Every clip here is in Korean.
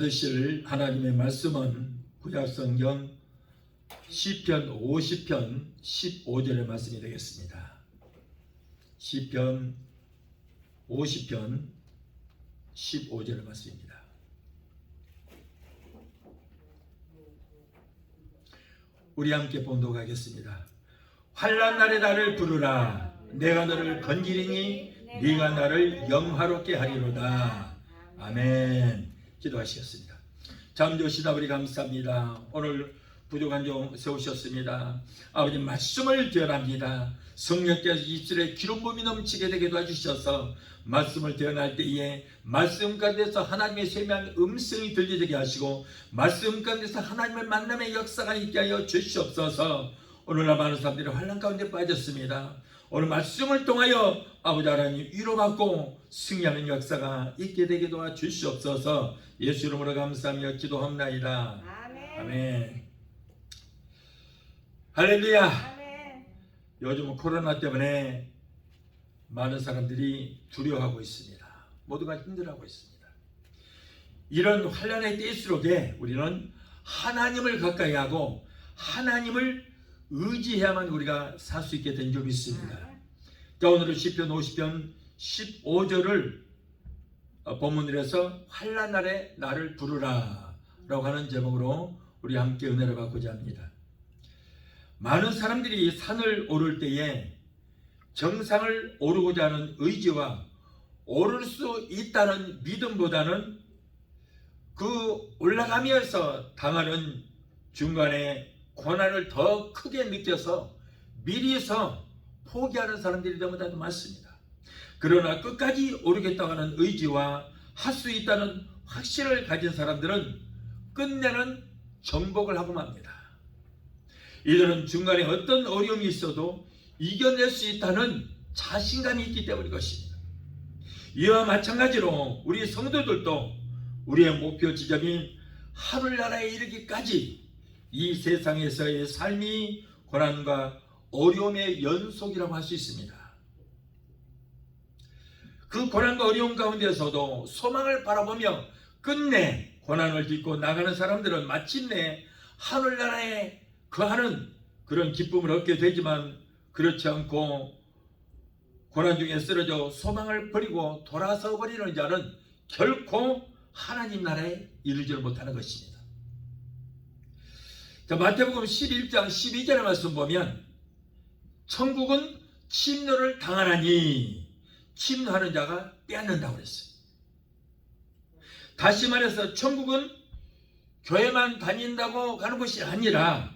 받으실 하나님의 말씀은 구약성경 시편 50편 15절의 말씀이 되겠습니다. 시편 50편 15절의 말씀입니다. 우리 함께 봉독하겠습니다. 환난 날에 나를 부르라. 내가 너를 건지리니 네가 나를 영화롭게 하리로다. 아멘. 기도하시겠습니다. 잠조시다 우리 감사합니다. 오늘 부족한 종 세우셨습니다. 아버지 말씀을 대언합니다. 성령께서 입술에 기름 부음이 넘치게 되게 도와주셔서 말씀을 대언할 때에 말씀 가운데서 하나님의 세미한 음성이 들리게 하시고 말씀 가운데서 하나님의 만남의 역사가 있게 하여 주시옵소서. 오늘날 많은 사람들이 환난 가운데 빠졌습니다. 오늘 말씀을 통하여 아버지 하나님 위로받고 승리하는 역사가 있게 되게 도와주시옵소서. 예수 이름으로 감사하며 기도합나이다. 아멘. 아멘. 할렐루야. 아멘. 요즘 코로나 때문에 많은 사람들이 두려워하고 있습니다. 모두가 힘들어하고 있습니다. 이런 환난의 때일수록에 우리는 하나님을 가까이 하고 하나님을 의지해야만 우리가 살 수 있게 된 점이 있습니다. 자, 오늘은 시편 50편 15절을 본문으로 해서 환난 날에 나를 부르라 라고 하는 제목으로 우리 함께 은혜를 받고자 합니다. 많은 사람들이 산을 오를 때에 정상을 오르고자 하는 의지와 오를 수 있다는 믿음보다는 그 올라가면서 당하는 중간에 고난을 더 크게 느껴서 미리서 포기하는 사람들이 너무나 많습니다. 그러나 끝까지 오르겠다고 하는 의지와 할 수 있다는 확신을 가진 사람들은 끝내는 정복을 하고 맙니다. 이들은 중간에 어떤 어려움이 있어도 이겨낼 수 있다는 자신감이 있기 때문인 것입니다. 이와 마찬가지로 우리 성도들도 우리의 목표 지점인 하늘나라에 이르기까지 이 세상에서의 삶이 고난과 어려움의 연속이라고 할 수 있습니다. 그 고난과 어려움 가운데서도 소망을 바라보며 끝내 고난을 딛고 나가는 사람들은 마침내 하늘나라에 거하는 그런 기쁨을 얻게 되지만 그렇지 않고 고난 중에 쓰러져 소망을 버리고 돌아서 버리는 자는 결코 하나님 나라에 이르지 못하는 것입니다. 자, 마태복음 11장 12절의 말씀 보면 천국은 침노를 당하나니 침노하는 자가 빼앗는다고 그랬어요. 다시 말해서 천국은 교회만 다닌다고 가는 것이 아니라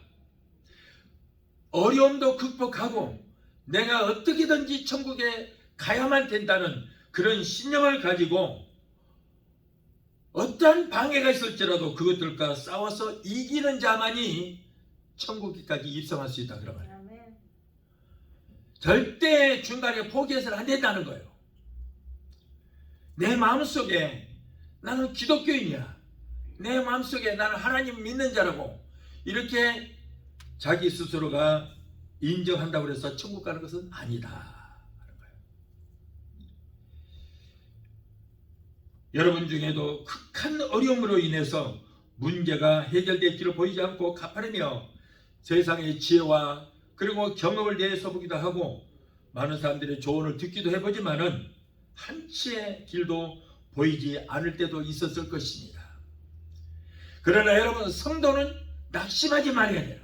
어려움도 극복하고 내가 어떻게든지 천국에 가야만 된다는 그런 신념을 가지고 어떠한 방해가 있을지라도 그것들과 싸워서 이기는 자만이 천국까지 입성할 수 있다 그런 말이에요. 절대 중간에 포기해서는 안 된다는 거예요. 내 마음속에 나는 기독교인이야, 내 마음속에 나는 하나님 믿는 자라고 이렇게 자기 스스로가 인정한다고 해서 천국 가는 것은 아니다 하는 거예요. 여러분 중에도 극한 어려움으로 인해서 문제가 해결되기를 보이지 않고 가파르며 세상의 지혜와 그리고 경험을 내서 보기도 하고 많은 사람들의 조언을 듣기도 해보지만은 한치의 길도 보이지 않을 때도 있었을 것입니다. 그러나 여러분, 성도는 낙심하지 말아야 돼요.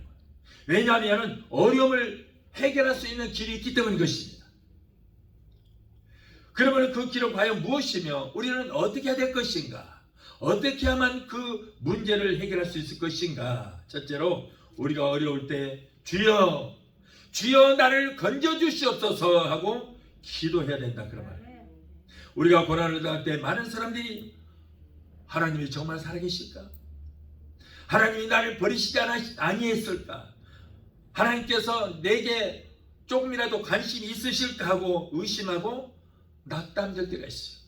왜냐하면 어려움을 해결할 수 있는 길이 있기 때문인 것입니다. 그러면 그 길은 과연 무엇이며 우리는 어떻게 해야 될 것인가? 어떻게 하면 그 문제를 해결할 수 있을 것인가? 첫째로 우리가 어려울 때 주여 주여 나를 건져주시옵소서 하고 기도해야 된다 그런 말이에요. 우리가 고난을 당할 때 많은 사람들이 하나님이 정말 살아계실까? 하나님이 나를 버리시지 아니했을까? 하나님께서 내게 조금이라도 관심이 있으실까 하고 의심하고 낙담될 때가 있어요.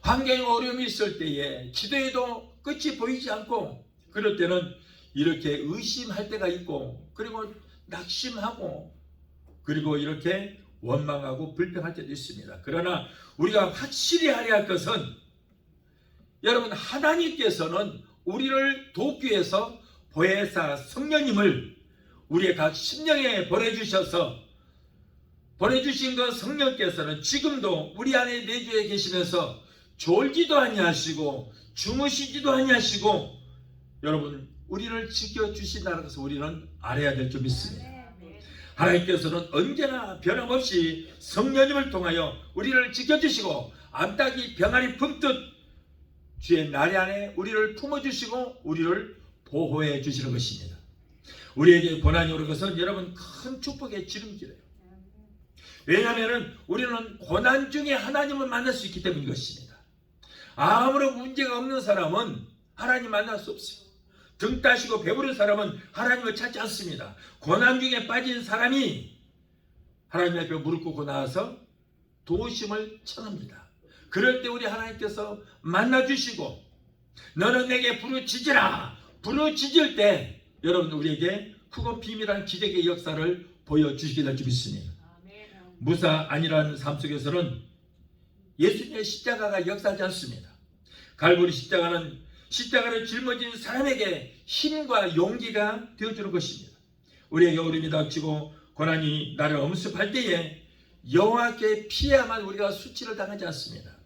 환경에 어려움이 있을 때에 기도해도 끝이 보이지 않고 그럴 때는 이렇게 의심할 때가 있고 그리고 낙심하고 그리고 이렇게 원망하고 불평할 때도 있습니다. 그러나 우리가 확실히 알아야 할 것은 여러분, 하나님께서는 우리를 돕기 위해서 보혜사 성령님을 우리의 각 심령에 보내주신 그 성령께서는 지금도 우리 안에 내주에 계시면서 졸지도 아니하시고 주무시지도 아니하시고 여러분 우리를 지켜주신다는 것을 우리는 알아야 될 줄 믿습니다. 하나님께서는 언제나 변함없이 성령님을 통하여 우리를 지켜주시고 암탉이 병아리 품듯 주의 나리 안에 우리를 품어주시고 우리를 보호해 주시는 것입니다. 우리에게 고난이 오는 것은 여러분 큰 축복의 지름길이에요. 왜냐하면 우리는 고난 중에 하나님을 만날 수 있기 때문인 것입니다. 아무런 문제가 없는 사람은 하나님 만날 수 없어요. 등 따시고 배부른 사람은 하나님을 찾지 않습니다. 고난 중에 빠진 사람이 하나님 앞에 무릎 꿇고 나와서 도우심을 청합니다. 그럴 때 우리 하나님께서 만나주시고 너는 내게 부르짖으라. 부르짖을 때 여러분 우리에게 크고 비밀한 기적의 역사를 보여주시게 될 줄 믿습니다. 무사 안일한 삶 속에서는 예수님의 십자가가 역사하지 않습니다. 갈보리 십자가를 짊어진 사람에게 힘과 용기가 되어주는 것입니다. 우리에게 어려움이 닥치고 고난이 나를 엄습할 때에 여호와께 피해야만 우리가 수치를 당하지 않습니다.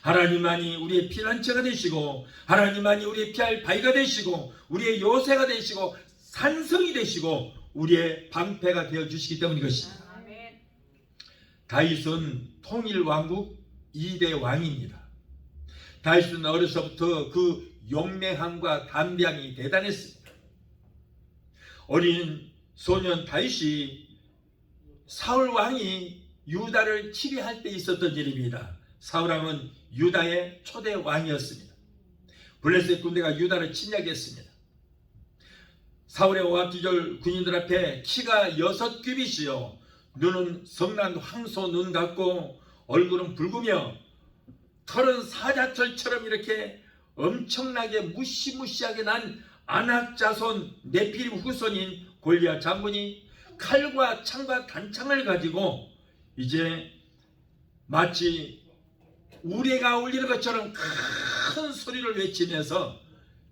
하나님만이 우리의 피난처가 되시고 하나님만이 우리의 피할 바위가 되시고 우리의 요새가 되시고 산성이 되시고 우리의 방패가 되어주시기 때문인 것입니다. 다윗은 통일왕국 2대 왕입니다. 다윗은 어려서부터 그 용맹함과 담대함이 대단했습니다. 어린 소년 다윗이 사울 왕이 유다를 치리할 때 있었던 일입니다. 사울 왕은 유다의 초대 왕이었습니다. 블레셋 군대가 유다를 침략했습니다. 사울의 오합지졸 군인들 앞에 키가 6규빗이요 눈은 성난 황소 눈 같고 얼굴은 붉으며 털은 사자털처럼 이렇게 엄청나게 무시무시하게 난 아낙 자손 네피림 후손인 골리앗 장군이 칼과 창과 단창을 가지고 이제 마치 우레가 울리는 것처럼 큰 소리를 외치면서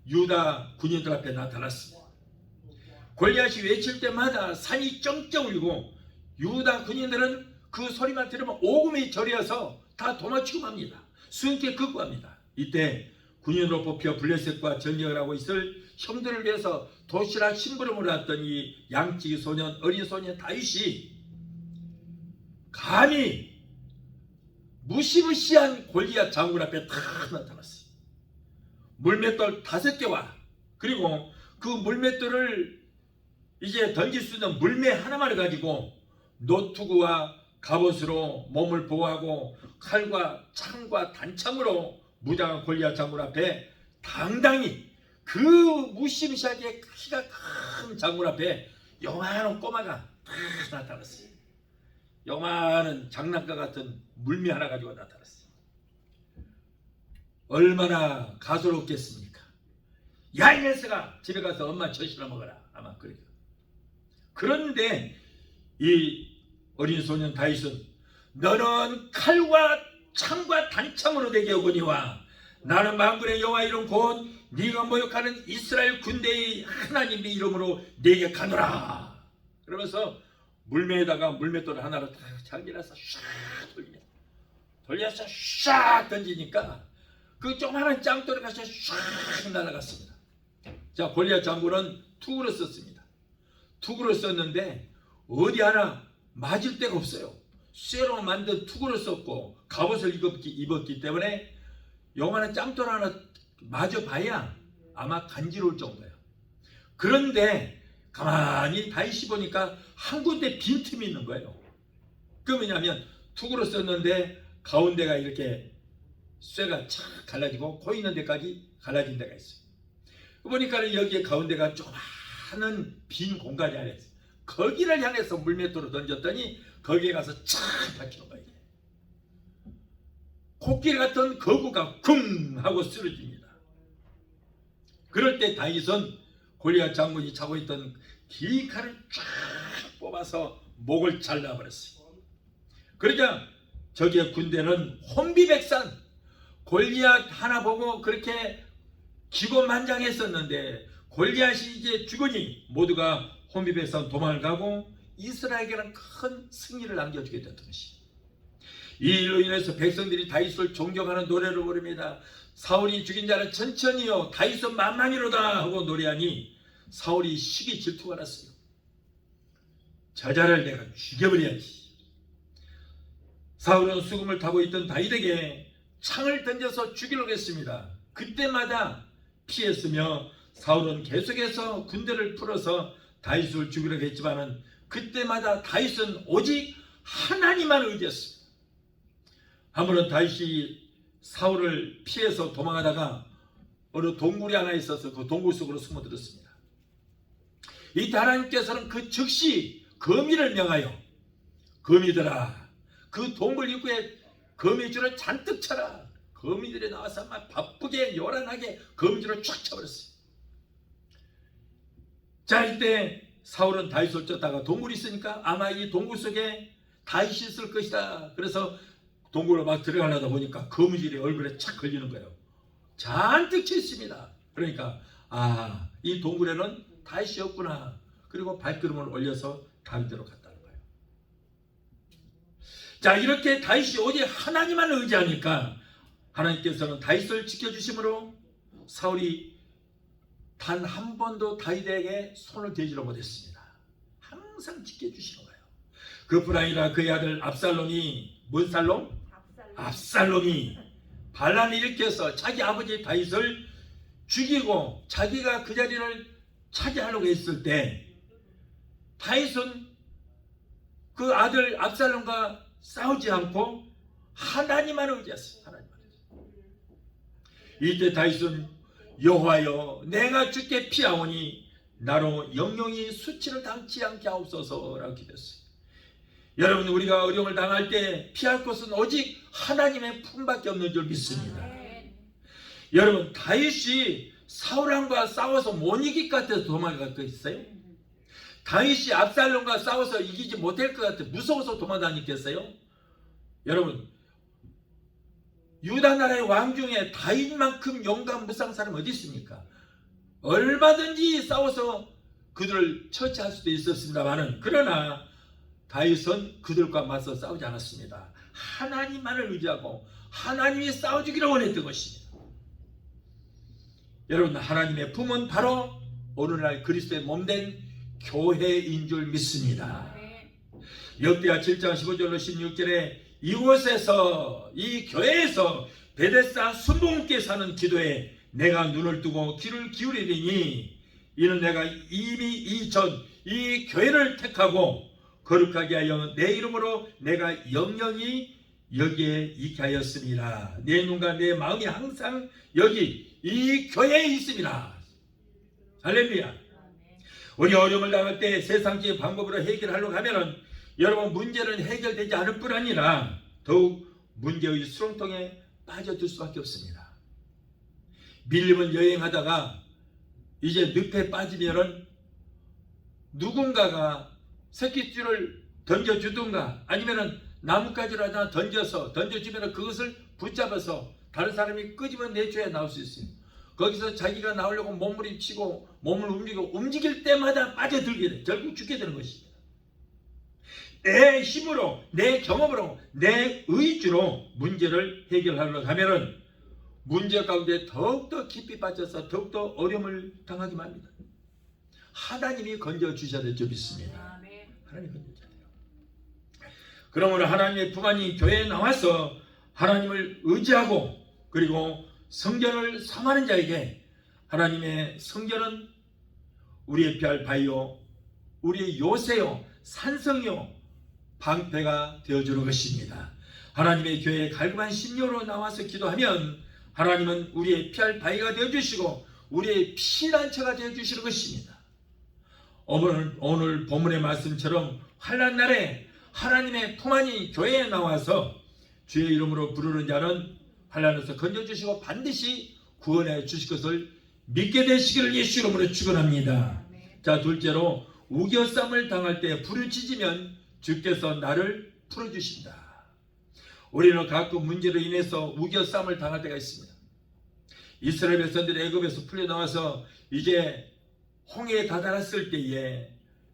유다 군인들 앞에 나타났습니다. 골리앗이 외칠 때마다 산이 쩡쩡 울리고 유다 군인들은 그 소리만 들으면 오금이 저려서 다 도망치고 맙니다. 수영께 극구합니다. 이때 군인으로 뽑혀 블레셋과 전쟁을 하고 있을 형들을 위해서 도시락 심부름을 했던 이 양치기 소년 어린 소년 다윗이 감히 무시무시한 골리앗 장군 앞에 다 나타났어요. 물맷돌 5개와 그리고 그 물맷돌을 이제 던질 수 있는 물매 하나만을 가지고 노투구와 갑옷으로 몸을 보호하고 칼과 창과 단창으로 무장한 골리앗 장군 앞에 당당히 그 무시무시하게 키가 큰 장군 앞에 요만한 꼬마가 다 나타났어요. 요만한 장난감 같은 물매 하나 가지고 나타났어요. 얼마나 가소롭겠습니까? 야, 이 녀석아, 집에 가서 엄마 젖이나 먹어라. 아마 그래요. 그런데 이 어린 소년 다윗은 너는 칼과 창과 단창으로 내게 오거니와 나는 만군의 여호와 이름 곧 네가 모욕하는 이스라엘 군대의 하나님의 이름으로 내게 가노라. 그러면서 물매에다가 물맷돌 하나를 딱 장기라서 샥 돌려서 샥 던지니까 그 조그마한 짱돌이 가서 샥 날아갔습니다. 자, 골리앗 장군은 투구를 썼습니다. 투구를 썼는데 어디 하나 맞을 데가 없어요. 쇠로 만든 투구를 썼고 갑옷을 입었기 때문에 요만한 짱돌 하나 맞아봐야 아마 간지러울 정도예요. 그런데 가만히 다윗이 보니까 한 군데 빈틈이 있는 거예요. 그 뭐냐면 투구를 썼는데 가운데가 이렇게 쇠가 착 갈라지고 코 있는 데까지 갈라진 데가 있어요. 보니까 여기에 가운데가 조그마한 빈 공간이 하나 있어요. 거기를 향해서 물맷돌을 던졌더니 거기에 가서 착 박히는 거예요. 코끼리 같은 거구가 쿵 하고 쓰러집니다. 그럴 때 다윗은 골리앗 장군이 차고 있던 긴 칼을 쫙 뽑아서 목을 잘라버렸어요. 그러자 저기의 군대는 혼비백산 골리앗 하나 보고 그렇게 기고만장했었는데 골리앗이 이제 죽으니 모두가 혼비백산 도망을 가고 이스라엘에게는 큰 승리를 남겨주게 됐던 것입니다. 이 일로 인해서 백성들이 다윗을 존경하는 노래를 부릅니다. 사울이 죽인 자는 천천히요 다윗은 만만이로다 하고 노래하니 사울이 시기 질투가 났어요. 저 자를 내가 죽여버려야지. 사울은 수금을 타고 있던 다윗에게 창을 던져서 죽이려고 했습니다. 그때마다 피했으며 사울은 계속해서 군대를 풀어서 다윗을 죽이려고 했지만은 그때마다 다윗은 오직 하나님만 의지했습니다. 한번은 다윗이 사울을 피해서 도망하다가 어느 동굴이 하나 있어서 그 동굴 속으로 숨어들었습니다. 이때 하나님께서는 그 즉시 거미를 명하여 거미들아 그 동굴 입구에 거미줄을 잔뜩 쳐라. 거미들이 나와서 막 바쁘게 요란하게 거미줄을 쫙 쳐버렸어요. 자, 이때 사울은 다윗을 쫓다가 동굴이 있으니까 아마 이 동굴 속에 다윗이 있을 것이다. 그래서 동굴로 막 들어가려다 보니까 거미줄이 얼굴에 착 걸리는 거예요. 잔뜩 쳐 있습니다. 그러니까 이 동굴에는 다윗이 없구나. 그리고 발걸음을 올려서 다윗대로 갔다는 거예요. 자, 이렇게 다윗이 오직 하나님만 의지하니까 하나님께서는 다윗을 지켜주심으로 사울이 단 한 번도 다윗에게 손을 대지를 못했습니다. 항상 지켜주시는 거예요. 그뿐 아니라 그의 아들 압살롬이 뭔 살롬? 압살롬이 반란을 일으켜서 자기 아버지 다윗을 죽이고 자기가 그 자리를 차지하려고 했을 때 다윗은 그 아들 압살롬과 싸우지 않고 하나님만 의지했어요. 하나님만. 이때 다윗은 여호와여 내가 주께 피하오니 나로 영영이 수치를 당치 않게 하옵소서라고 기도했어요. 여러분 우리가 어려움을 당할 때 피할 것은 오직 하나님의 품밖에 없는 줄 믿습니다. 여러분 다윗이 사울왕과 싸워서 못 이길 것 같아서 도망갈 거 있어요? 다윗이 압살롬과 싸워서 이기지 못할 것 같아 무서워서 도망다니겠어요? 여러분 유다 나라의 왕 중에 다윗만큼 용감 무쌍 사람 어디 있습니까? 얼마든지 싸워서 그들을 처치할 수도 있었습니다만은 그러나 다윗은 그들과 맞서 싸우지 않았습니다. 하나님만을 의지하고 하나님이 싸워주기를 원했던 것입니다. 여러분 하나님의 품은 바로 오늘날 그리스도의 몸된 교회인 줄 믿습니다. 역대하 7장 15절로 16절에 이곳에서 이 교회에서 베데스다 순복음께 사는 기도에 내가 눈을 뜨고 귀를 기울이리니 이는 내가 이미 이전 이 교회를 택하고 거룩하게 하여 내 이름으로 내가 영영히 여기에 있게 하였습니다. 내 눈과 내 마음이 항상 여기 이 교회에 있습니다. 할렐루야. 우리 어려움을 당할 때 세상적인 방법으로 해결하려고 하면은 여러분 문제는 해결되지 않을 뿐 아니라 더욱 문제의 수렁통에 빠져들 수밖에 없습니다. 밀림은 여행하다가 이제 늪에 빠지면은 누군가가 새끼줄을 던져주든가 아니면은 나뭇가지를 하나 던져주면은 그것을 붙잡아서 다른 사람이 끄집어 내줘야 나올 수 있어요. 거기서 자기가 나오려고 몸부림치고 몸을 움직일 때마다 빠져들게 돼. 결국 죽게 되는 것입니다. 내 힘으로, 내 경험으로, 내 의지로 문제를 해결하려고 하면은 문제 가운데 더욱더 깊이 빠져서 더욱더 어려움을 당하기만 합니다. 하나님이 건져주셔야 될 줄 믿습니다. 하나님이 건져주셔야 돼요. 그러므로 하나님의 품 안인 교회에 나와서 하나님을 의지하고 그리고 성전을 삼하는 자에게 하나님의 성전은 우리의 피할 바위요 우리의 요새요 산성이요 방패가 되어주는 것입니다. 하나님의 교회에 갈급한 심령으로 나와서 기도하면 하나님은 우리의 피할 바위가 되어주시고 우리의 피난처가 되어주시는 것입니다. 오늘 본문의 말씀처럼 환난 날에 하나님의 품 안인 교회에 나와서 주의 이름으로 부르는 자는 환난에서 건져주시고 반드시 구원해 주실 것을 믿게 되시기를 예수 이름으로 축원합니다. 자, 둘째로 우겨쌈을 당할 때 부르짖으면 주께서 나를 풀어주신다. 우리는 가끔 문제로 인해서 우겨쌈을 당할 때가 있습니다. 이스라엘 백성들이 애굽에서 풀려나와서 이제 홍해에 다다랐을 때에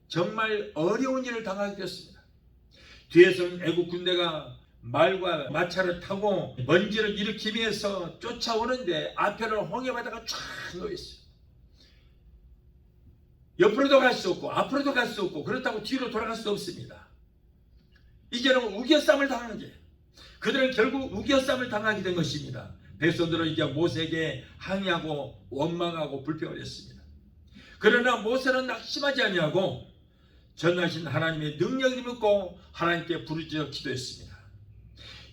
정말 어려운 일을 당하게 되었습니다. 뒤에서는 애굽 군대가 말과 마차를 타고 먼지를 일으키면서 쫓아오는데 앞에는 홍해바다가 쫙 놓여있어요. 옆으로도 갈 수 없고 앞으로도 갈 수 없고 그렇다고 뒤로 돌아갈 수 없습니다. 이제는 우겨쌈을 당하는 거예요. 그들은 결국 우겨쌈을 당하게 된 것입니다. 백성들은 이제 모세에게 항의하고 원망하고 불평을 했습니다. 그러나 모세는 낙심하지 아니하고 전하신 하나님의 능력을 믿고 하나님께 부르짖어 기도했습니다.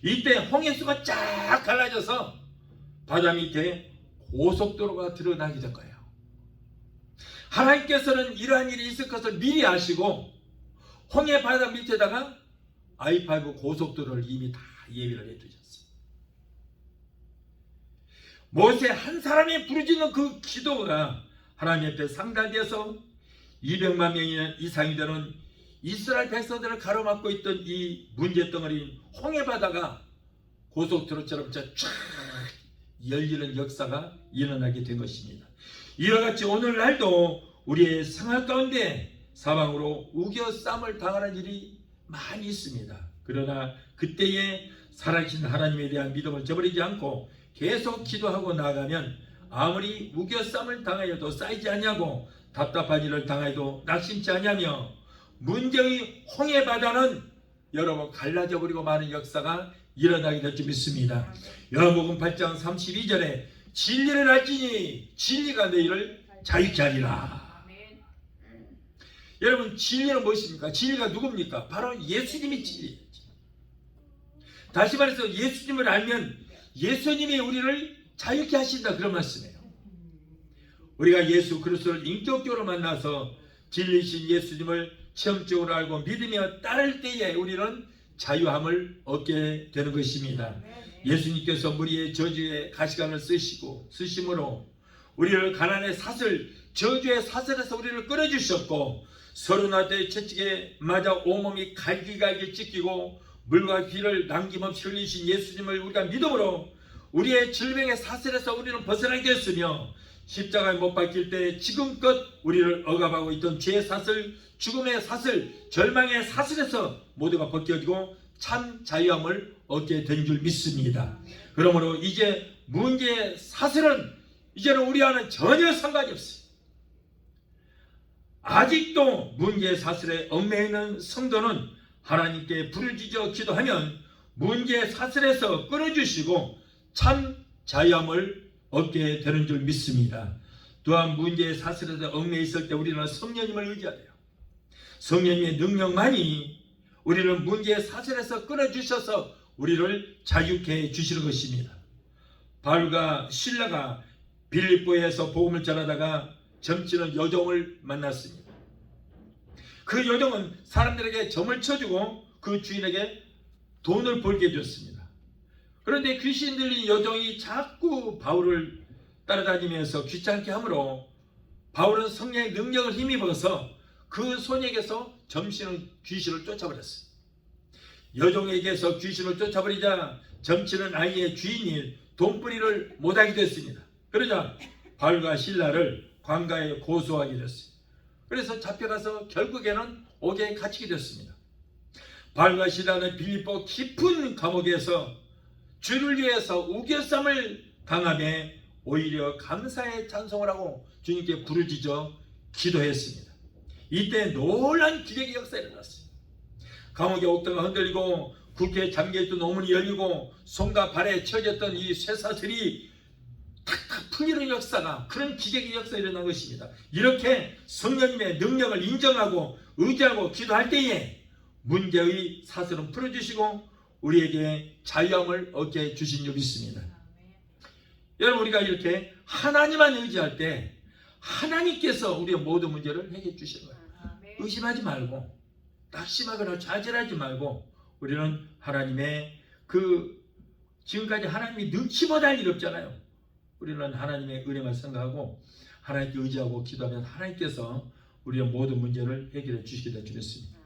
이때 홍해수가 쫙 갈라져서 바다 밑에 고속도로가 드러나게 된 거예요. 하나님께서는 이러한 일이 있을 것을 미리 아시고 홍해 바다 밑에다가 I-5 고속도로를 이미 다 예비를 해두셨어요. 모세 한 사람이 부르짖는 그 기도가 하나님 앞에 상달되어서 200만 명 이상이 되는 이스라엘 백성들을 가로막고 있던 이 문제덩어리인 홍해바다가 고속도로처럼 쫙 열리는 역사가 일어나게 된 것입니다. 이와 같이 오늘날도 우리의 생활 가운데 사방으로 우겨쌈을 당하는 일이 많이 있습니다. 그러나 그때에 살아계신 하나님에 대한 믿음을 저버리지 않고 계속 기도하고 나아가면 아무리 우겨쌈을 당하여도 쌓이지 않냐고 답답한 일을 당하여도 낙심치 않냐며 문제의 홍해바다는 여러분 갈라져 버리고 마는 역사가 일어나게 될 줄 믿습니다. 요한복음 8장 32절에 진리를 알지니 진리가 너희를 자유케 하리라. 여러분 진리는 무엇입니까? 진리가 누굽니까? 바로 예수님이 진리예요. 다시 말해서 예수님을 알면 예수님이 우리를 자유케 하신다 그런 말씀이에요. 우리가 예수 그리스도를 인격적으로 만나서 진리신 예수님을 체험적으로 알고 믿으며 따를 때에 우리는 자유함을 얻게 되는 것입니다. 예수님께서 무리의 저주의 가시관을 쓰심으로 우리를 가난의 사슬, 저주의 사슬에서 우리를 끌어주셨고 서른아대의 채찍에 맞아 온몸이 갈기갈기 찢기고 물과 피를 남김없이 흘리신 예수님을 우리가 믿음으로 우리의 질병의 사슬에서 우리는 벗어나게 됐으며 십자가에 못 박힐 때 지금껏 우리를 억압하고 있던 죄의 사슬, 죽음의 사슬, 절망의 사슬에서 모두가 벗겨지고 참 자유함을 얻게 된 줄 믿습니다. 그러므로 이제 문제의 사슬은 이제는 우리와는 전혀 상관이 없어요. 아직도 문제의 사슬에 얽매여 있는 성도는 하나님께 부르짖어 기도하면 문제의 사슬에서 끌어주시고 참 자유함을 얻게 되는 줄 믿습니다. 또한 문제의 사슬에서 얽매여 있을 때 우리는 성령님을 의지해야 돼요. 성령님의 능력만이 우리를 문제의 사슬에서 끌어주셔서 우리를 자유케 해 주시는 것입니다. 바울과 실라가 빌립보에서 복음을 전하다가 점치는 여종을 만났습니다. 그 여종은 사람들에게 점을 쳐주고 그 주인에게 돈을 벌게 해줬습니다. 그런데 귀신 들린 여종이 자꾸 바울을 따라다니면서 귀찮게 하므로 바울은 성령의 능력을 힘입어서 그 소녀에게서 점치는 귀신을 쫓아버렸어요. 여종에게서 귀신을 쫓아버리자 점치는 아이의 주인이 돈벌이를 못하게 됐습니다. 그러자 바울과 실라를 관가에 고소하게 됐어요. 그래서 잡혀가서 결국에는 옥에 갇히게 됐습니다. 바울과 실라는 빌립보 깊은 감옥에서 주를 위해서 우겨쌈을 당함에 오히려 감사의 찬송을 하고 주님께 부르짖어 기도했습니다. 이때 놀란 기적의 역사가 일어났어요. 감옥의 옥도가 흔들리고 굵게 잠겨있던 오문이 열리고 손과 발에 쳐졌던 이 쇠사슬이 탁탁 풀리는 역사가, 그런 기적의 역사가 일어난 것입니다. 이렇게 성령님의 능력을 인정하고 의지하고 기도할 때에 문제의 사슬은 풀어주시고 우리에게 자유함을 얻게 주신 줄 믿습니다. 여러분, 우리가 이렇게 하나님만 의지할 때 하나님께서 우리의 모든 문제를 해결해 주시는 거예요. 의심하지 말고 낙심하거나 좌절하지 말고 우리는 하나님의 지금까지 하나님이 능치 못할 일 없잖아요. 우리는 하나님의 은혜만 생각하고 하나님께 의지하고 기도하면 하나님께서 우리의 모든 문제를 해결해 주시게 될 줄 믿습니다.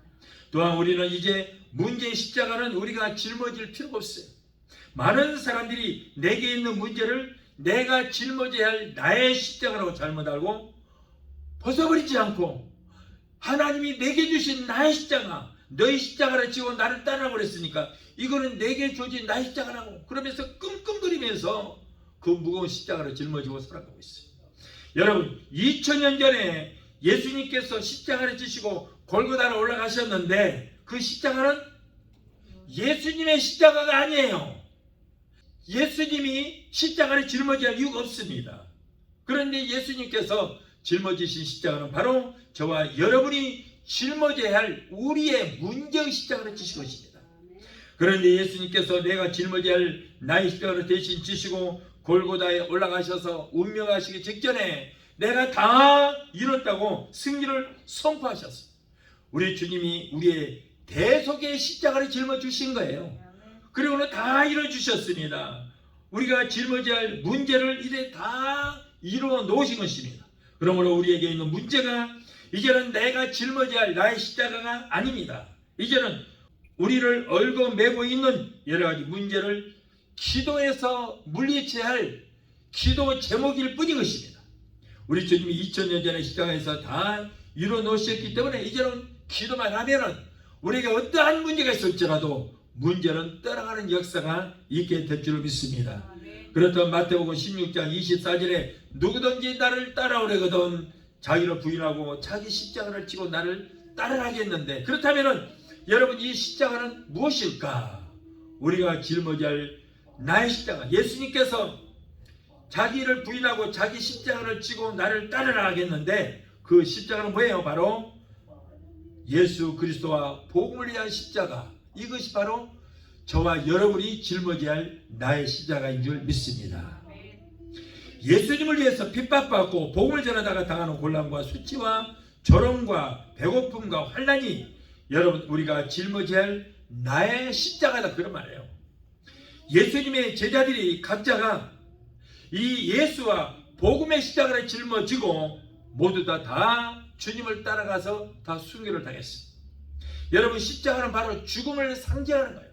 또한 우리는 이제 문제의 십자가는 우리가 짊어질 필요가 없어요. 많은 사람들이 내게 있는 문제를 내가 짊어져야 할 나의 십자가라고 잘못 알고 벗어버리지 않고 하나님이 내게 주신 나의 십자가, 너의 십자가를 지고 나를 따르라고 그랬으니까 이거는 내게 주어진 나의 십자가라고 그러면서 끙끙거리면서 그 무거운 십자가를 짊어지고 살아가고 있어요. 여러분, 2000년 전에 예수님께서 십자가를 지시고 골고다로 올라가셨는데 그 십자가는 예수님의 십자가가 아니에요. 예수님이 십자가를 짊어져야 할 이유가 없습니다. 그런데 예수님께서 짊어지신 십자가는 바로 저와 여러분이 짊어져야 할 우리의 문제의 십자가를 지신 것입니다. 그런데 예수님께서 내가 짊어져야 할 나의 십자가를 대신 지시고 골고다에 올라가셔서 운명하시기 직전에 내가 다 이뤘다고 승리를 선포하셨어요. 우리 주님이 우리의 대속의 십자가를 짊어주신 거예요. 그리고는 다 이뤄주셨습니다. 우리가 짊어져야 할 문제를 이제 다 이루어 놓으신 것입니다. 그러므로 우리에게 있는 문제가 이제는 내가 짊어져야 할 나의 십자가가 아닙니다. 이제는 우리를 얽어매고 있는 여러 가지 문제를 기도에서 물리쳐야 할 기도 제목일 뿐인 것입니다. 우리 주님이 2000년 전에 십자가에서 다 이루어 놓으셨기 때문에 이제는 기도만 하면은 우리에게 어떠한 문제가 있을지라도 문제는 떠나가는 역사가 있게 될 줄 믿습니다. 그렇다면 마태복음 16장 24절에 누구든지 나를 따라오려거든 자기를 부인하고 자기 십자가를 지고 나를 따라가겠는데, 그렇다면 여러분, 이 십자가는 무엇일까? 우리가 짊어져야 할 나의 십자가, 예수님께서 자기를 부인하고 자기 십자가를 지고 나를 따라가겠는데 그 십자가는 뭐예요? 바로 예수 그리스도와 복음을 위한 십자가. 이것이 바로 저와 여러분이 짊어져야 할 나의 십자가인 줄 믿습니다. 예수님을 위해서 핍박받고 복음을 전하다가 당하는 곤란과 수치와 조롱과 배고픔과 환난이 여러분 우리가 짊어져야 할 나의 십자가다, 그런 말이에요. 예수님의 제자들이 각자가 이 예수와 복음의 십자가를 짊어지고 모두 다 주님을 따라가서 다 순교를 당했어요. 여러분, 십자가는 바로 죽음을 상징하는 거예요.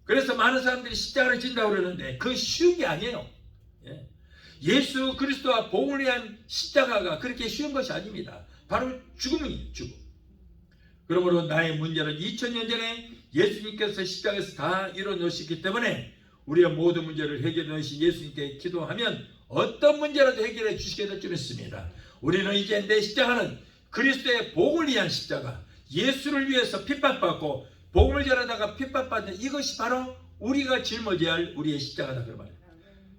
그래서 많은 사람들이 십자가를 진다고 그러는데 그 쉬운 게 아니에요. 예수 그리스도와 복음을 위한 십자가가 그렇게 쉬운 것이 아닙니다. 바로 죽음이에요, 죽음. 그러므로 나의 문제는 2000년 전에 예수님께서 십자가에서 다 이뤄놓으셨기 때문에 우리의 모든 문제를 해결해 놓으신 예수님께 기도하면 어떤 문제라도 해결해 주시게 될 줄 믿습니다. 우리는 이제 내 십자가는 그리스도의 복음을 위한 십자가, 예수를 위해서 핍박받고 복음을 전하다가 핍박받는 이것이 바로 우리가 짊어져야 할 우리의 십자가다, 그 말이에요.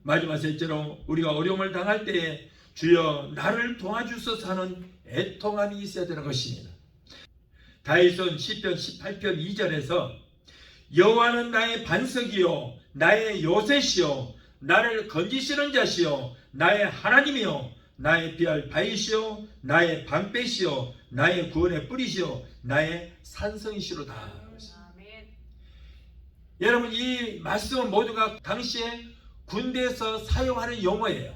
마지막 셋째로 우리가 어려움을 당할 때에 주여 나를 도와주소서 하는 애통함이 있어야 되는 것입니다. 다윗은 시편 18편 2절에서 여호와는 나의 반석이요 나의 요새시요 나를 건지시는 자시요 나의 하나님이요 나의 피할 바위시요 나의 방패시요 나의 구원의 뿌리시요 나의 산성이시로다. 여러분, 이 말씀은 모두가 당시에 군대에서 사용하는 용어예요.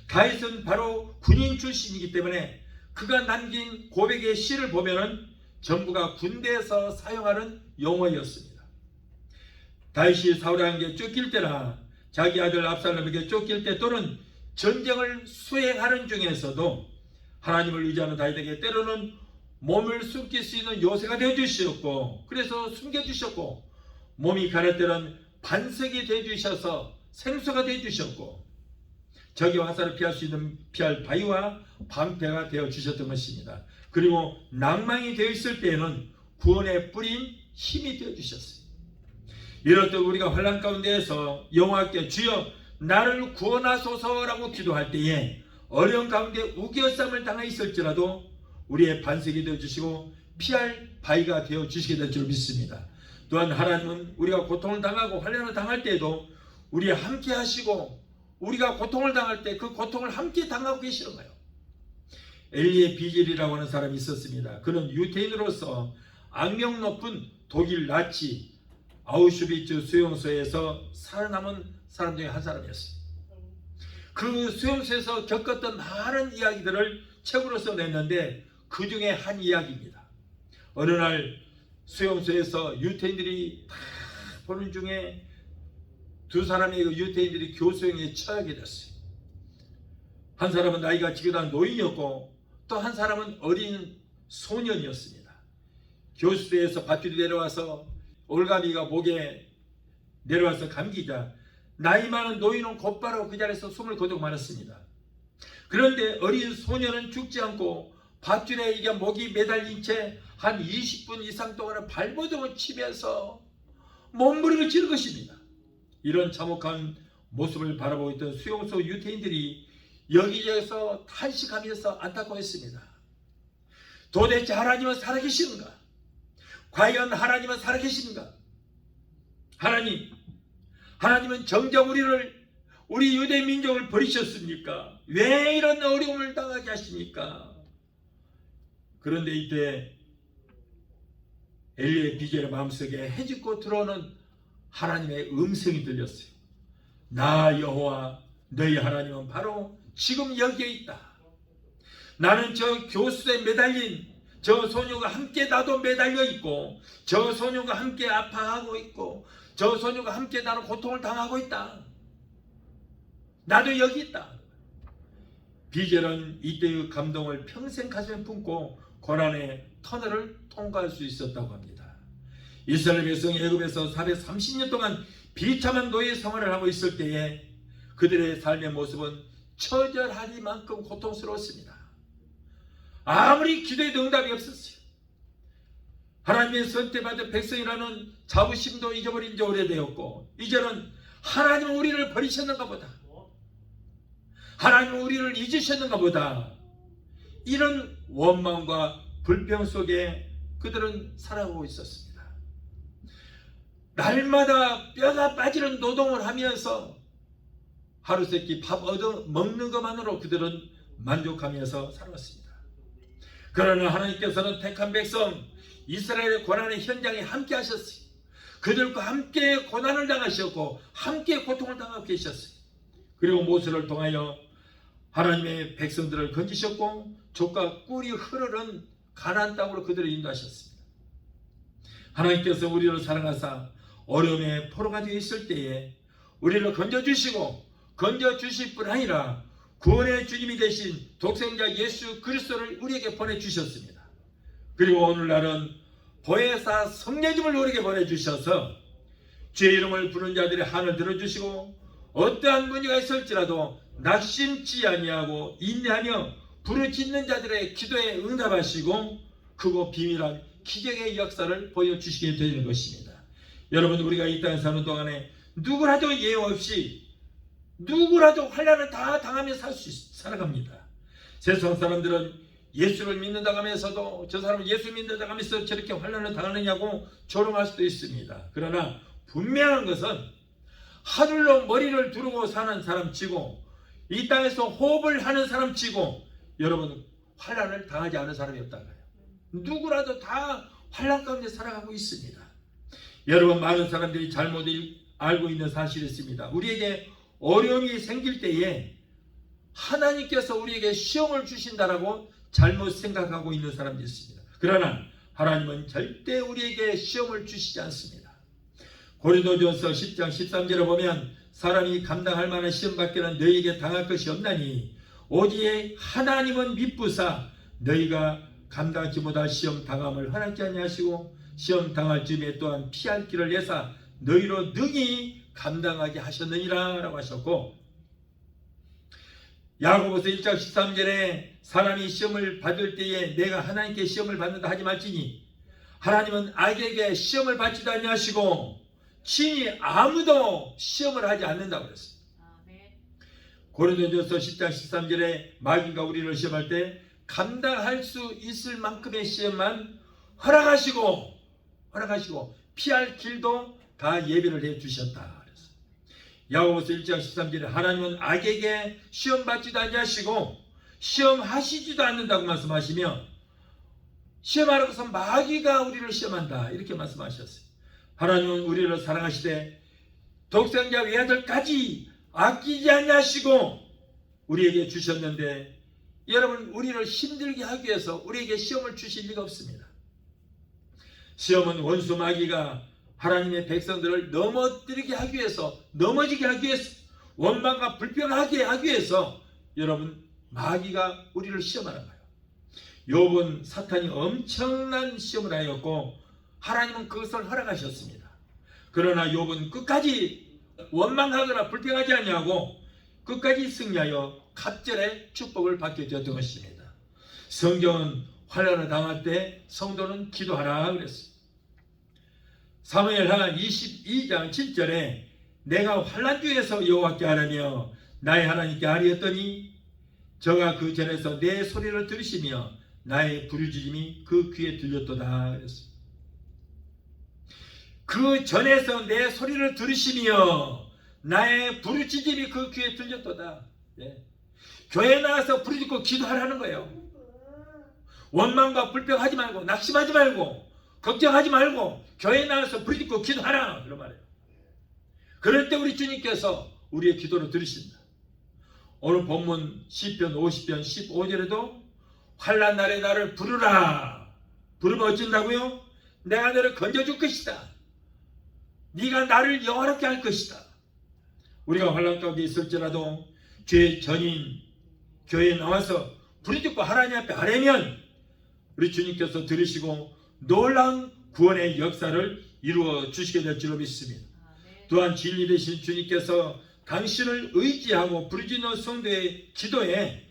다윗은 바로 군인 출신이기 때문에 그가 남긴 고백의 시를 보면은 전부가 군대에서 사용하는 용어였습니다. 다윗이 사울에게 쫓길 때나 자기 아들 압살롬에게 쫓길 때 또는 전쟁을 수행하는 중에서도 하나님을 의지하는 다윗에게 때로는 몸을 숨길 수 있는 요새가 되어주셨고, 그래서 숨겨주셨고, 몸이 가랄 때는 반석이 되어주셔서 생수가 되어주셨고, 적의 화살을 피할 수 있는 피할 바위와 방패가 되어주셨던 것입니다. 그리고 낭망이 되어 있을 때에는 구원의 뿌린 힘이 되어주셨어요. 이럴 때 우리가 환난 가운데에서 여호와께 주여 나를 구원하소서라고 기도할 때에 어려운 가운데 우겨쌈을 당하 있을지라도 우리의 반석이 되어주시고 피할 바위가 되어주시게 될 줄 믿습니다. 또한 하나님은 우리가 고통을 당하고 환난을 당할 때에도 우리와 함께 하시고 우리가 고통을 당할 때 그 고통을 함께 당하고 계시는 거예요. 엘리의 비질이라고 하는 사람이 있었습니다. 그는 유태인으로서 악명 높은 독일 나치 아우슈비츠 수용소에서 살아남은 사람 중에 한 사람이었어요. 그 수용소에서 겪었던 많은 이야기들을 책으로 써냈는데 그 중에 한 이야기입니다. 어느 날 수용소에서 유태인들이 다 보는 중에 두 사람의 그 유대인들이 교수형에 처하게 됐어요. 한 사람은 나이가 지긋한 노인이었고 또 한 사람은 어린 소년이었습니다. 교수대에서 밧줄이 내려와서 올가미가 목에 내려와서 감기자 나이 많은 노인은 곧바로 그 자리에서 숨을 거두고 말았습니다. 그런데 어린 소년은 죽지 않고 밧줄에 이게 목이 매달린 채 한 20분 이상 동안은 발버둥을 치면서 몸부림을 치는 것입니다. 이런 참혹한 모습을 바라보고 있던 수용소 유대인들이 여기저기서 탄식하면서 안타까워했습니다. 도대체 하나님은 살아계시는가? 과연 하나님은 살아계신가? 하나님은 정녕 우리 유대 민족을 버리셨습니까? 왜 이런 어려움을 당하게 하십니까? 그런데 이때 엘리의 비결의 마음속에 헤집고 들어오는 하나님의 음성이 들렸어요. 나 여호와 너희 하나님은 바로 지금 여기에 있다. 나는 저 교수에 매달린 저 소녀가 함께 나도 매달려 있고 저 소녀가 함께 아파하고 있고 저 소녀가 함께 나는 고통을 당하고 있다. 나도 여기 있다. 비결은 이때의 감동을 평생 가슴에 품고 고난의 터널을 통과할 수 있었다고 합니다. 이스라엘 백성이 애굽에서 430년 동안 비참한 노예 생활을 하고 있을 때에 그들의 삶의 모습은 처절하리만큼 고통스러웠습니다. 아무리 기도해도 응답이 없었어요. 하나님의 선택받은 백성이라는 자부심도 잊어버린 지 오래되었고 이제는 하나님은 우리를 버리셨는가 보다. 하나님은 우리를 잊으셨는가 보다. 이런 원망과 불평 속에 그들은 살아가고 있었습니다. 날마다 뼈가 빠지는 노동을 하면서 하루세끼 밥 얻어 먹는 것만으로 그들은 만족하면서 살았습니다. 그러나 하나님께서는 택한 백성 이스라엘의 고난의 현장에 함께 하셨어요. 그들과 함께 고난을 당하셨고 함께 고통을 당하고 계셨어요. 그리고 모세를 통하여 하나님의 백성들을 건지셨고 족과 꿀이 흐르는 가나안 땅으로 그들을 인도하셨습니다. 하나님께서 우리를 사랑하사 어려움의 포로가 되어 있을 때에 우리를 건져주시고 건져주실 뿐 아니라 구원의 주님이 되신 독생자 예수 그리스도를 우리에게 보내주셨습니다. 그리고 오늘날은 보혜사 성령님을 우리에게 보내주셔서 주의 이름을 부르는 자들의 한을 들어주시고 어떠한 문제가 있을지라도 낙심치 아니하고 인내하며 부르짖는 자들의 기도에 응답하시고 크고 비밀한 기적의 역사를 보여주시게 되는 것입니다. 여러분, 우리가 이 땅에 사는 동안에 누구라도 예외 없이 누구라도 환난을 다 당하며 살아갑니다. 세상 사람들은 예수를 믿는다고 하면서도 저 사람은 예수 믿는다고 하면서 저렇게 환난을 당하느냐고 조롱할 수도 있습니다. 그러나 분명한 것은 하늘로 머리를 두르고 사는 사람 치고 이 땅에서 호흡을 하는 사람 치고 여러분 환난을 당하지 않은 사람이 없다고요. 누구라도 다 환난 가운데 살아가고 있습니다. 여러분, 많은 사람들이 잘못 알고 있는 사실이 있습니다. 우리에게 어려움이 생길 때에 하나님께서 우리에게 시험을 주신다라고 잘못 생각하고 있는 사람들이 있습니다. 그러나 하나님은 절대 우리에게 시험을 주시지 않습니다. 고린도전서 10장 13절에 보면 사람이 감당할 만한 시험 밖에는 너희에게 당할 것이 없나니 오직 하나님은 미쁘사 너희가 감당하지 못할 시험 당함을 허락지 아니하시고 시험 당할 즈음에 또한 피할 길을 내사 너희로 능히 감당하게 하셨느니라 라고 하셨고, 야고보서 1장 13절에 사람이 시험을 받을 때에 내가 하나님께 시험을 받는다 하지 말지니 하나님은 악에게 시험을 받지도 아니하시고 친히 아무도 시험을 하지 않는다고 그랬어요. 고린도전서 10장 13절에 마귀가 우리를 시험할 때 감당할 수 있을 만큼의 시험만 허락하시고 피할 길도 다 예비를 해주셨다. 야고보서 1장 13절에 하나님은 악에게 시험받지도 아니하시고 시험하시지도 않는다고 말씀하시며 시험하라고 해서 마귀가 우리를 시험한다 이렇게 말씀하셨어요. 하나님은 우리를 사랑하시되 독생자 외아들까지 아끼지 아니하시고 우리에게 주셨는데 여러분, 우리를 힘들게 하기 위해서 우리에게 시험을 주실 리가 없습니다. 시험은 원수 마귀가 하나님의 백성들을 넘어뜨리게 하기 위해서, 넘어지게 하기 위해서, 원망과 불평하게 하기 위해서 여러분 마귀가 우리를 시험하는 거예요. 욥은 사탄이 엄청난 시험을 하였고 하나님은 그것을 허락하셨습니다. 그러나 욥은 끝까지 원망하거나 불평하지 아니하고 끝까지 승리하여 갑절의 축복을 받게 되었던 것입니다. 성경은 환난을 당할 때 성도는 기도하라 그랬습니다. 사무엘하 22장 7절에 내가 환난 중에서 여호와께 하라며 나의 하나님께 하리었더니 저가 그 전에서 내 소리를 들으시며 나의 부르짖음이 그 귀에 들렸도다 그랬습니다. 그 전에서 내 소리를 들으시며 나의 부르짖음이 그 귀에 들렸도다. 네. 교회 나와서 부르짖고 기도하라는 거예요. 원망과 불평하지 말고 낙심하지 말고 걱정하지 말고 교회 나와서 부르짖고 기도하라 그런 말이에요. 그럴 때 우리 주님께서 우리의 기도를 들으신다. 오늘 본문 시편 50편 15절에도 환난 날에 나를 부르라. 부르면 어쩐다고요? 내가 너를 건져줄 것이다. 네가 나를 영화롭게 할 것이다. 우리가 환난 가운데 있을지라도 죄 전인 교회에 나와서 부르짖고 하나님 앞에 아뢰면 우리 주님께서 들으시고 놀라운 구원의 역사를 이루어 주시게 될 줄로 믿습니다. 또한 진리 되신 주님께서 당신을 의지하고 부르짖는 성도의 기도에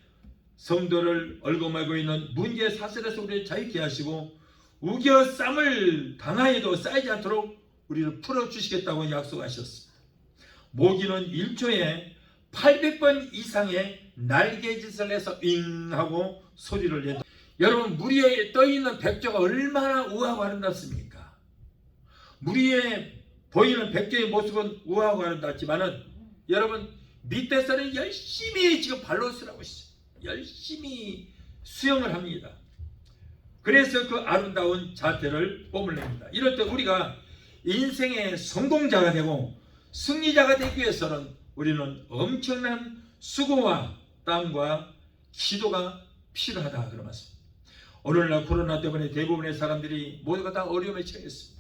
성도를 얽어매고 있는 문제 사슬에서 우리를 자유케 하시고 우겨 쌈을 당하여도 쌓이지 않도록 우리를 풀어주시겠다고 약속하셨습니다. 모기는 1초에 800번 이상의 날개짓을 해서 윙 하고 소리를 낸다. 여러분 물 위에 떠있는 백조가 얼마나 우아하고 아름답습니까? 물 위에 보이는 백조의 모습은 우아하고 아름답지만은 여러분 밑에서는 열심히 지금 발로 쓰라고 있어요. 열심히 수영을 합니다. 그래서 그 아름다운 자태를 뽐내냅니다. 이럴 때 우리가 인생의 성공자가 되고 승리자가 되기 위해서는 우리는 엄청난 수고와 땀과 기도가 필요하다 그런 말씀. 오늘날 코로나 때문에 대부분의 사람들이 모두가 다 어려움에 처했습니다.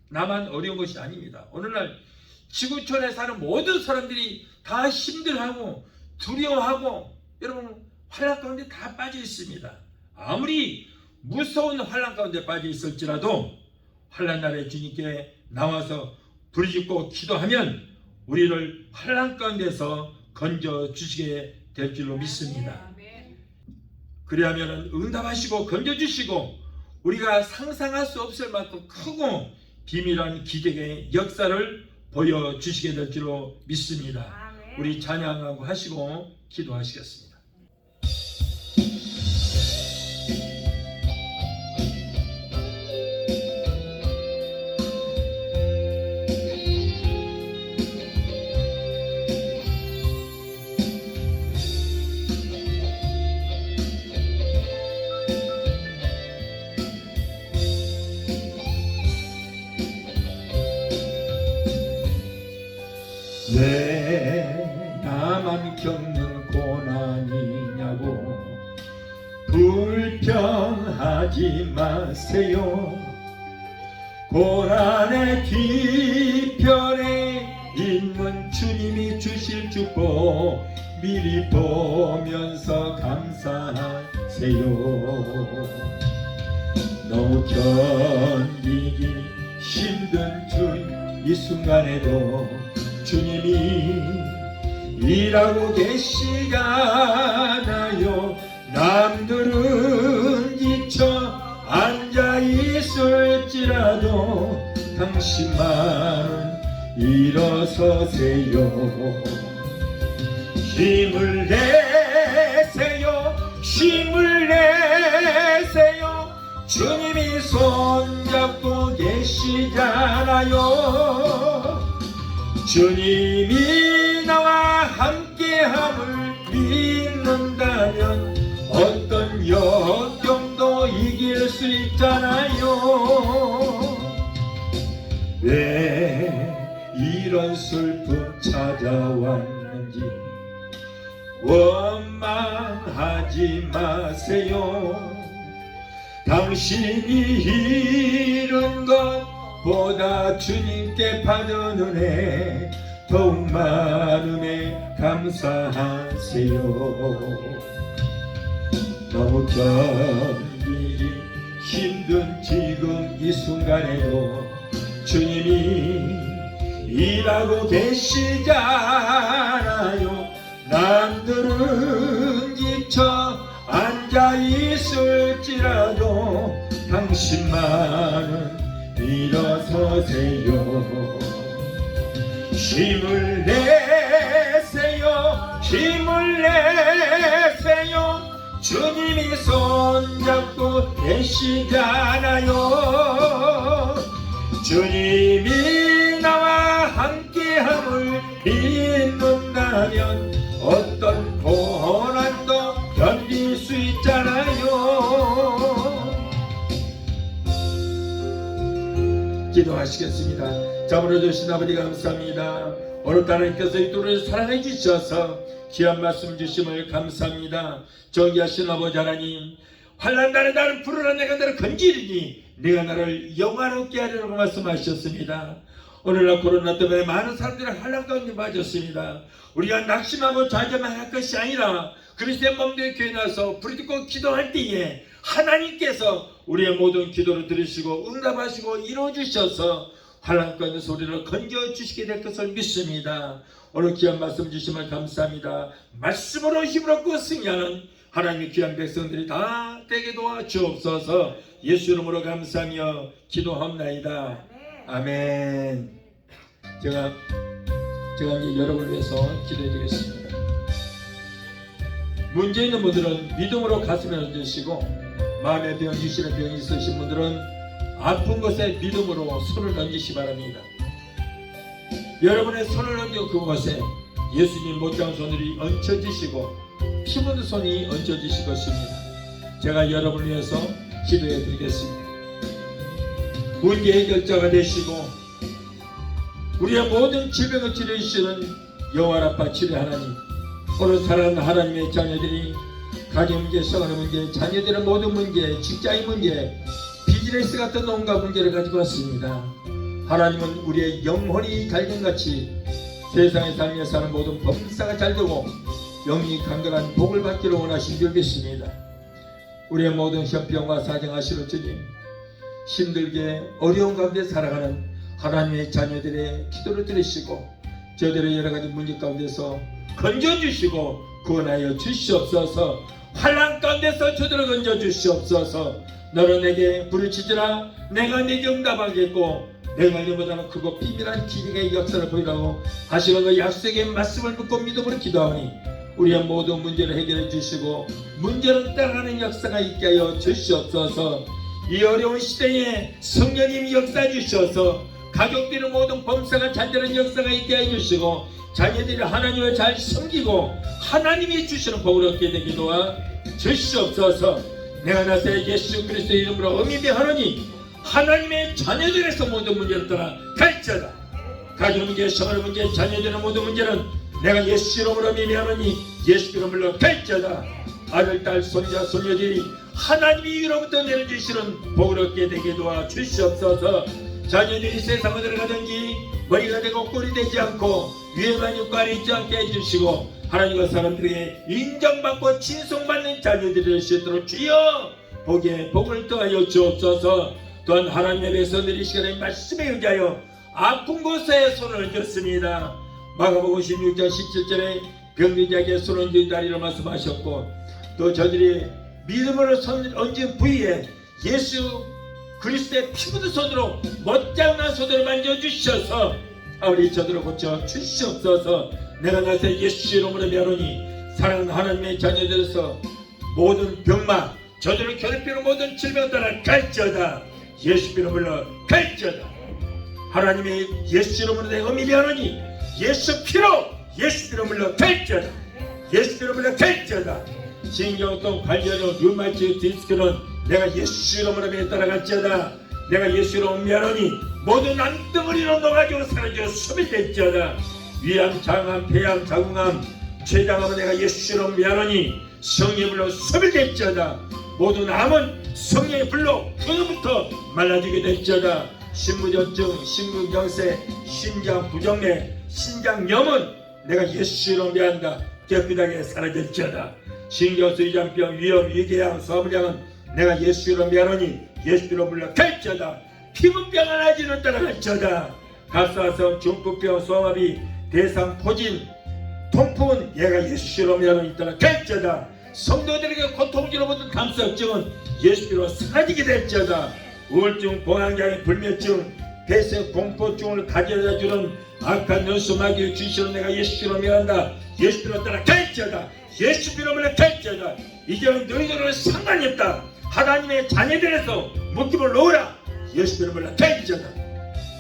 나만 어려운 것이 아닙니다. 오늘날 지구촌에 사는 모든 사람들이 다 힘들어하고 두려워하고 여러분 환난 가운데 다 빠져 있습니다. 아무리 무서운 환난 가운데 빠져 있을지라도 환난 날에 주님께 나와서 부르짖고 기도하면 우리를 환난 가운데서 건져 주시게 될 줄로 믿습니다. 그리하면 응답하시고 건져 주시고 우리가 상상할 수 없을 만큼 크고 비밀한 기적의 역사를 보여주시게 될 줄로 믿습니다. 우리 찬양하고 하시고 기도하시겠습니다. 왜 나만 겪는 고난이냐고 불평하지 마세요. 고난의 뒤편에 있는 주님이 주실 축복 미리 보면서 감사하세요. 너무 견디기 힘든 이 순간에도 주님이 일하고 계시잖아요. 남들은 지쳐 앉아 있을지라도 당신만은 일어서세요. 힘을 내세요. 힘을 내세요. 주님이 손잡고 계시잖아요. 주님이 나와 함께함을 믿는다면 어떤 역경도 이길 수 있잖아요. 왜 이런 슬픔 찾아왔는지 원망하지 마세요. 당신이 잃은 것 보다 주님께 받은 은혜 더욱 마음에 감사하세요. 너무 견디기 힘든 지금 이 순간에도 주님이 일하고 계시잖아요. 남들은 지쳐 앉아 있을지라도 당신만은 일어서세요. 힘을 내세요. 힘을 내세요. 주님이 손잡고 계시잖아요. 주님이 나와 함께함을 믿는다면 어떤 고난도 견딜 수 있잖아요. 기도하시겠습니다. 자비로 주신 아버지 감사합니다. 오늘 하나님께서 이 또를 사랑해 주셔서 귀한 말씀 주심을 감사합니다. 존귀하신 아버지 하나님, 환난날에 나를 부르라 내가 너를 건지리니 네가 나를 영화롭게 하리라고 말씀하셨습니다. 오늘날 코로나 때문에 많은 사람들이 환난 가운데 빠졌습니다. 우리가 낙심하고 좌절할 것이 아니라 그리스도의 몸된 교회 나서 부르짖고 기도할 때에 하나님께서 우리의 모든 기도를 들으시고 응답하시고 이루어주셔서 환난 가운데서 우리를 건져주시게 될 것을 믿습니다. 오늘 귀한 말씀 주심을 감사합니다. 말씀으로 힘을 얻고 승리하는 하나님의 귀한 백성들이 다 되게 도와주옵소서. 예수 이름으로 감사하며 기도합나이다. 아멘. 제가 이제 여러분을 위해서 기도해 드리겠습니다. 문제 있는 분들은 믿음으로 가슴에 얹으시고, 마음에 병, 유신의 병이 있으신 분들은 아픈 것에 믿음으로 손을 얹으시기 바랍니다. 여러분의 손을 얹은 그곳에 예수님 못지않은 손들이 얹혀지시고 피 묻은 손이 얹혀지실 것입니다. 제가 여러분을 위해서 기도해 드리겠습니다. 문제 해결자가 되시고 우리의 모든 질병을 치료해주시는 영원 아빠 치료 하나님, 오늘 사랑하는 하나님의 자녀들이 가정 문제, 생활 문제, 자녀들의 모든 문제, 직장의 문제, 비즈니스 같은 온갖 문제를 가지고 왔습니다. 하나님은 우리의 영혼이 잘된 같이 세상에 살며 사는 모든 범사가 잘되고 영이 강건한 복을 받기를 원하신 줄 믿습니다. 우리의 모든 형편과 사정하시는 주님, 힘들게 어려운 가운데 살아가는 하나님의 자녀들의 기도를 들으시고 저들의 여러가지 문제 가운데서 건져주시고 구원하여 주시옵소서. 환난 가운데서 저들을 건져주시옵소서. 너는 내게 부르짖으라 내가 내게 응답하겠고 내가 너보다는 크고 비밀한 기적의 역사를 보이라고 하시는 그 약속의 말씀을 듣고 믿음으로 기도하오니 우리의 모든 문제를 해결해 주시고 문제를 따라가는 역사가 있게 하여 주시옵소서. 이 어려운 시대에 성령님이 역사해 주셔서 가족들의 모든 범사가 잘 되는 역사가 있게 해주시고 자녀들이 하나님을 잘 섬기고 하나님이 주시는 복을 얻게 되게 도와 주시옵소서. 내가 나서 예수 그리스도의 이름으로 의미하노니 하나님의 자녀들에서 모든 문제를 떠나 갈지어다. 가족 문제, 생활 문제, 자녀들의 모든 문제는 내가 예수 이름으로 의미하노니 예수 이름으로 갈지어다. 아들, 딸, 손자, 손녀들이 하나님이 위로부터 내려주시는 복을 얻게 되게 도와 주시옵소서. 자녀들이 세상을 들어가든지 머리가 되고 꼴이 되지 않고 위에만 있고 안에 있지 않게 해주시고 하나님과 사람들에게 인정받고 칭송받는 자녀들이 될 수 있도록 주여 복에 복을 더하여 주옵소서. 또한 하나님의 백성들이 시간에 말씀에 의지하여 아픈 곳에 손을 얹었습니다. 마가복음 16장 17절에 병든 자에게 손을 얹은 자리로 말씀하셨고 또 저들이 믿음으로 손을 얹은 부위에 예수 그리스도의 피 묻은 손으로 못장난 손을 만져주셔서 우리 저들을 고쳐 주시옵소서. 내가 나서 예수 이름으로 명하노니 사랑하는 하나님의 자녀들에서 모든 병마 저들을 괴롭히는 모든 질병 따라 갈지어다. 예수 이름으로 갈지어다. 하나님의 예수 이름으로 내가 의미하노니 예수 피로 예수 이름으로 갈지어다. 예수 이름으로 갈지어다. 신경통, 관절염, 류마티스, 디스크는 내가 예수 이름으로 따라갈지어다. 내가 예수 이름으로 의미하노니 모든 난덩어리로 녹아지고 사라져 소멸될지어다. 위암, 장암, 폐암, 자궁암, 췌장암은 내가 예수 이름으로 의미하노니 성령의 불로 소멸될지어다. 모든 암은 성령의 불로 그로부터 말라지게 될지어다. 신무전증, 심근경색, 심장 부정맥, 신장염은 내가 예수 이름으로 명한다. 깨끗하게 사라질지어다. 신경수 위장병, 위염, 위궤양, 소화불량은 내가 예수 이름으로 명하노니 예수 이름으로 물러갈지어다. 피부병 알러지는 따라갈지어다. 갑사성, 중풍병, 소화마비, 대상, 포진, 통풍은 얘가 예수 이름으로 명하노니 따라갈지어다. 성도들에게 고통주로 모든 감수증은 예수 이름으로 사라지게 될지어다. 우울증, 공황장애, 불면증, 폐쇄, 공포증을 가져다 주는 악한 연수 마귀의 주시로 내가 예수 이름으로 명한다. 예수 이름으로 따라갈지어다. 예수 이름으로 갈지어다. 이제는 너희들은 상관이 없다. 하나님의 자녀들에서 묶임을 놓으라. 예수 이름으로 갈지어다.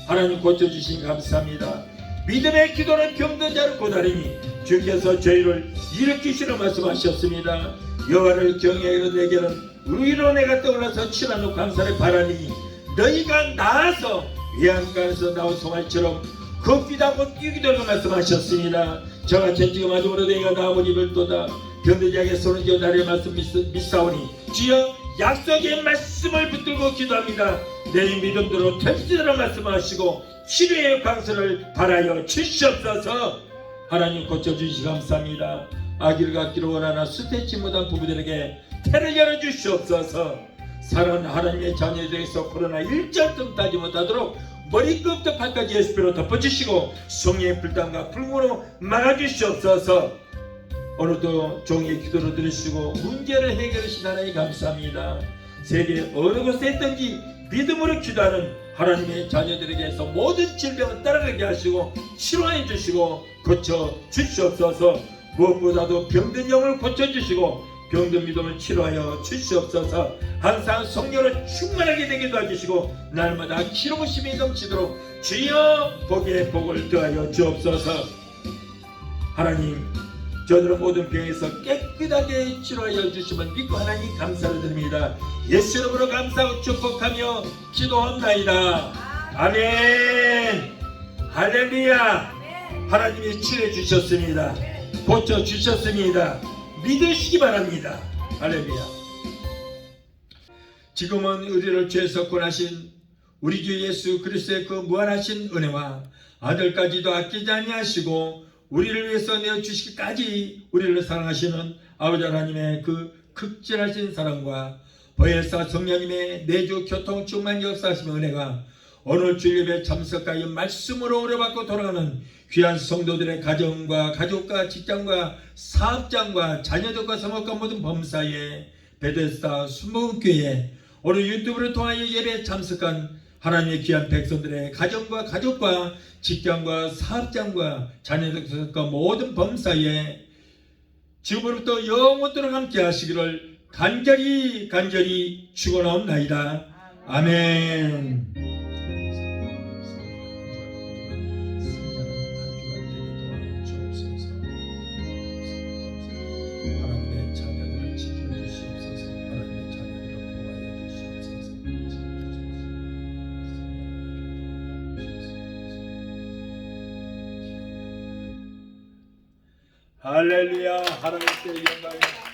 하나님 고쳐주신 감사합니다. 믿음의 기도는 병든 자를 고다리니 주께서 저희를 일으키시는 말씀하셨습니다. 여호와를 경외하는 내게는 의로 내가 떠올라서 친하노 감사를 바라니 너희가 나아서 외양간에서 나온 송아지처럼 걷기도 하고 뛰기도 하고 말씀하셨습니다. 저같이 지금 아주므로 너희가 나아온 입을 또다 병든 자에게 손을 지어 나를 말씀 믿사오니 주여 약속의 말씀을 붙들고 기도합니다. 내 믿음대로 템시대로 말씀하시고 치료의 강서를 바라여 주시옵소서. 하나님 고쳐주시기 감사합니다. 아기를 갖기를 원하나 수태치 못한 부부들에게 태를 열어주시옵소서. 사랑하는 하나님의 자녀들에게서 코로나 일절쯤 따지 못하도록 머리끝부터 발까지 예수께로 덮어주시고 성령의 불담과 불구로 막아주시옵소서. 오늘도 종의 기도를 들으시고 문제를 해결하신 하나님 감사합니다. 세계 어느 곳에 있든지 믿음으로 기도하는 하나님의 자녀들에게서 모든 질병을 따라가게 하시고 치료해 주시고 고쳐 주시옵소서. 무엇보다도 병든 영을 고쳐주시고 병든 믿음을 치료하여 주시옵소서. 항상 성령으로 충만하게 되게 도와주시고 날마다 기름부심이 넘치도록 주여 복의 복을 더하여 주옵소서. 하나님 저들은 모든 병에서 깨끗하게 치료하여 주시면 믿고 하나님 감사를 드립니다. 예수 이름으로 감사하고 축복하며 기도합나이다. 아멘. 할렐루야. 하나님이 치료해 주셨습니다. 고쳐 주셨습니다. 믿으시기 바랍니다. 할렐루야. 지금은 우리를 죄에서 구원하신 우리 주 예수 그리스도의 그 무한하신 은혜와 아들까지도 아끼지 아니하시고 우리를 위해서 내어주시기까지 우리를 사랑하시는 아버지 하나님의 그 극진하신 사랑과 보혜사 성령님의 내주 교통 충만 역사하시는 은혜가 오늘 주일예배 참석하여 말씀으로 오래받고 돌아가는 귀한 성도들의 가정과 가족과 직장과 사업장과 자녀들과 사목과 모든 범사에 베데스다 순복음교회 오늘 유튜브를 통하여 예배에 참석한 하나님의 귀한 백성들의 가정과 가족과 직장과 사업장과 자녀들과 모든 범사에 지금부터 영원토록 함께 하시기를 간절히 축원하옵나이다. 아멘. 하나님의 자녀들을 지켜주시옵소서. 하나님의 자녀들을 보호하여 주시옵소서. 할렐루야. 하나님께 영광.